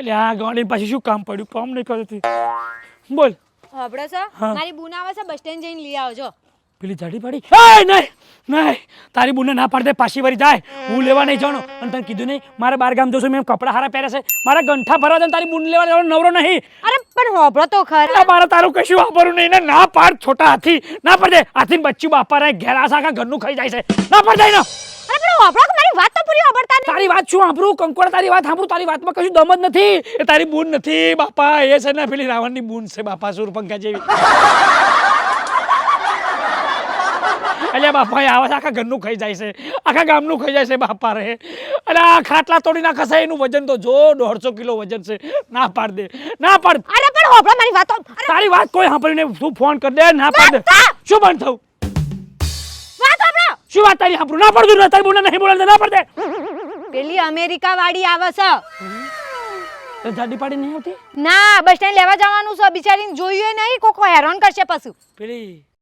એટલે આ ગાડી પછી શું કામ પડ્યું કામ નહીં કરતી બોલ હબળો છો મારી બૂન આવે છે બસ સ્ટેન્ડ જઈને લઈ આવજો પેલી જાડી પાડી નહીં નહીં તારી બુને ના પાડ દે પાછી વળી જાય હું લેવા નહીં જાણો અને તને કીધું નહીં મારે બાર ગામ જશું મેં કપડા હારા પહેર્યા છે મારા ગંઠા ભરવા દે તારી બુન લેવા જવાનો નવરો નહીં અરે પણ હબળો તો ખરા મારે તારું કશું વાપરવું નહીં ને ના પાડ છોટા હાથી ના પાડ દે હાથી બચ્ચું બાપા રે ઘેરા સાકા ઘરનું ખાઈ જાય છે ના પાડ દે ને અરે પણ હબળો મારી વાત તો પૂરી હબળતા નહીં તારી વાત શું સાંભળું કંકોડા તારી વાત સાંભળું તારી વાતમાં કશું દમ જ નથી એ તારી બુન નથી બાપા એ છે ને પેલી રાવણની બુન છે બાપા સુરપંખા જેવી અલ્યા બાપા આવા આખા ઘરનું ખાઈ જાય છે આખા ગામનું ખાઈ જાય છે બાપા રે અરે આ ખાટલા તોડી નાખે એનું વજન તો જો 150 કિલો વજન છે ના પાડ દે ના પાડ અરે પણ હબળો મારી વાત તારી વાત કોઈ સાંભળીને તું ફોન કર દે ના પાડ દે શું બંધ થયું વાત હબળો શું વાત તારી સાંભળું ના પડતું તારી બોલે નહીં બોલે ના પાડ દે પેલી અમેરિકા વાળી આવે છે જાડી પાડી નહીં આવતી ના બસ સ્ટેન્ડ લેવા જવાનું છે બિચારીને જોયું નહીં કોકો હેરાન કરશે પાછું પેલી